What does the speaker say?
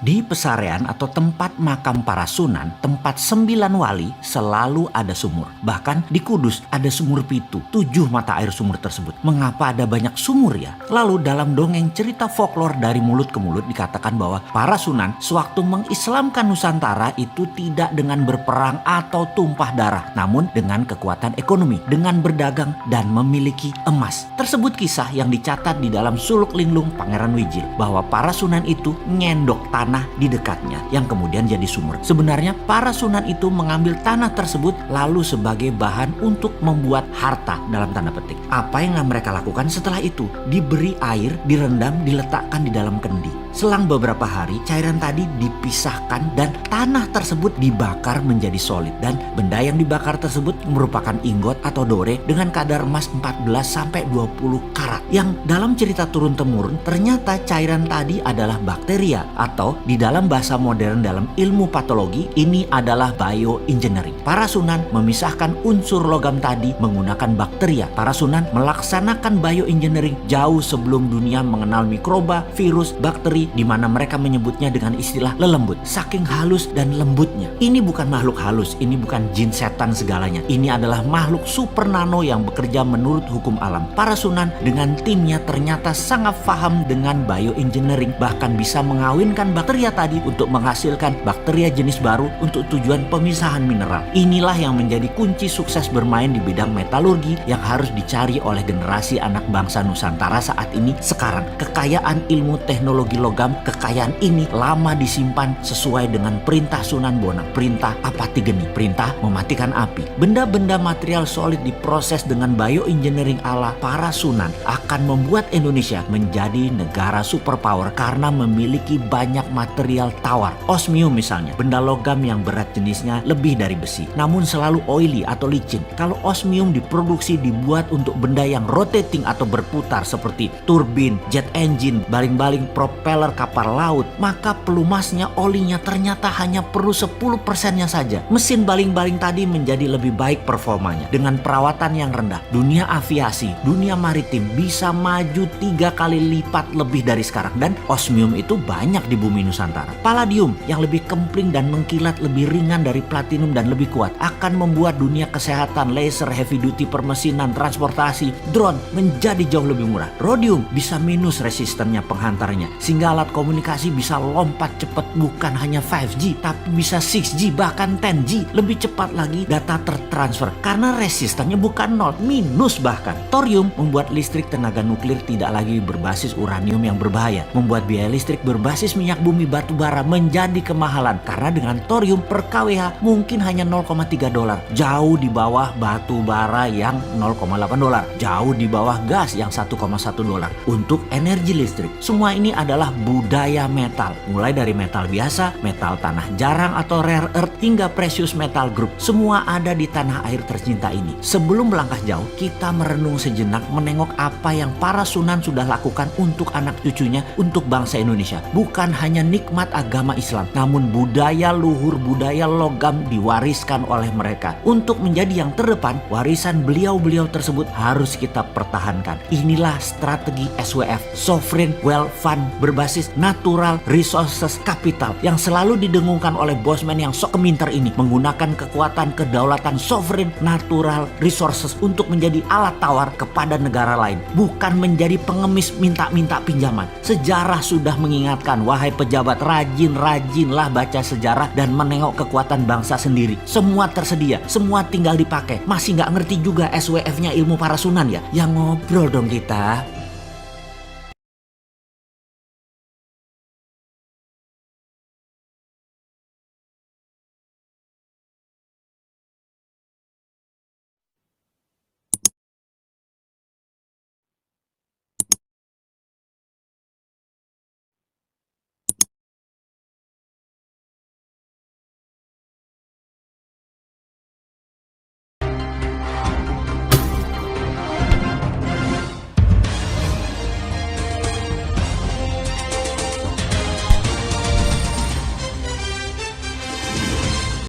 Di Pesarean atau tempat makam para sunan, tempat 9 wali, selalu ada sumur. Bahkan di Kudus ada sumur Pitu, 7 mata air sumur tersebut. Mengapa ada banyak sumur ya? Lalu dalam dongeng cerita folklor dari mulut ke mulut dikatakan bahwa para sunan sewaktu mengislamkan Nusantara itu tidak dengan berperang atau tumpah darah, namun dengan kekuatan ekonomi, dengan berdagang dan memiliki emas. Tersebut kisah yang dicatat di dalam Suluk Linglung Pangeran Wijil, bahwa para sunan itu ngendok tanah di dekatnya yang kemudian jadi sumur. Sebenarnya para sunan itu mengambil tanah tersebut lalu sebagai bahan untuk membuat harta dalam tanda petik. Apa yang mereka lakukan setelah itu? Diberi air, direndam, diletakkan di dalam kendi. Selang beberapa hari cairan tadi dipisahkan dan tanah tersebut dibakar menjadi solid, dan benda yang dibakar tersebut merupakan ingot atau dore dengan kadar emas 14-20 karat, yang dalam cerita turun-temurun ternyata cairan tadi adalah bakteria, atau di dalam bahasa modern dalam ilmu patologi ini adalah bioengineering. Para sunan memisahkan unsur logam tadi menggunakan bakteria. Para sunan melaksanakan bioengineering jauh sebelum dunia mengenal mikroba, virus, bakteri, di mana mereka menyebutnya dengan istilah lelembut. Saking halus dan lembutnya. Ini bukan makhluk halus, ini bukan jin setan segalanya. Ini adalah makhluk super nano yang bekerja menurut hukum alam. Para sunan dengan timnya ternyata sangat paham dengan bioengineering, bahkan bisa mengawinkan bakteria tadi untuk menghasilkan bakteria jenis baru untuk tujuan pemisahan mineral. Inilah yang menjadi kunci sukses bermain di bidang metalurgi yang harus dicari oleh generasi anak bangsa Nusantara saat ini. Sekarang kekayaan ilmu teknologi logam, kekayaan ini lama disimpan sesuai dengan perintah Sunan Bonang, perintah Apati Geni, perintah mematikan api. Benda-benda material solid diproses dengan bioengineering ala para sunan akan membuat Indonesia menjadi negara superpower karena memiliki banyak material tawar. Osmium misalnya, benda logam yang berat jenisnya lebih dari besi, namun selalu oily atau licin. Kalau osmium diproduksi dibuat untuk benda yang rotating atau berputar seperti turbin, jet engine, baling-baling propeller kapal laut, maka pelumasnya, olinya ternyata hanya perlu 10%-nya saja. Mesin baling-baling tadi menjadi lebih baik performanya dengan perawatan yang rendah. Dunia aviasi, dunia maritim bisa maju 3 kali lipat lebih dari sekarang, dan osmium itu banyak di bumi Nusantara. Palladium yang lebih kempling dan mengkilat, lebih ringan dari platinum dan lebih kuat, akan membuat dunia kesehatan, laser, heavy duty, permesinan, transportasi, drone menjadi jauh lebih murah. Rhodium bisa minus resistennya penghantarnya, sehingga alat komunikasi bisa lompat cepat, bukan hanya 5G tapi bisa 6G bahkan 10G. Lebih cepat lagi data tertransfer karena resistannya bukan 0, minus bahkan. Thorium membuat listrik tenaga nuklir tidak lagi berbasis uranium yang berbahaya, membuat biaya listrik berbasis minyak bumi batu bara menjadi kemahalan karena dengan thorium per kWh mungkin hanya $0,3, jauh di bawah batu bara yang $0,8, jauh di bawah gas yang $1,1 untuk energi listrik. Semua ini adalah budaya metal, mulai dari metal biasa, metal tanah jarang atau rare earth, hingga precious metal group. Semua ada di tanah air tercinta ini. Sebelum melangkah jauh, kita merenung sejenak menengok apa yang para sunan sudah lakukan untuk anak cucunya, untuk bangsa Indonesia. Bukan hanya nikmat agama Islam, namun budaya luhur, budaya logam diwariskan oleh mereka. Untuk menjadi yang terdepan, warisan beliau-beliau tersebut harus kita pertahankan. Inilah strategi SWF, Sovereign Wealth Fund berbasis Natural Resources Capital, yang selalu didengungkan oleh bosman yang sok keminter ini, menggunakan kekuatan kedaulatan sovereign natural resources untuk menjadi alat tawar kepada negara lain, bukan menjadi pengemis minta-minta pinjaman. Sejarah sudah mengingatkan, wahai pejabat, rajin-rajinlah baca sejarah dan menengok kekuatan bangsa sendiri. Semua tersedia, semua tinggal dipakai. Masih nggak ngerti juga SWF-nya ilmu para sunan ya? Yang ngobrol dong kita.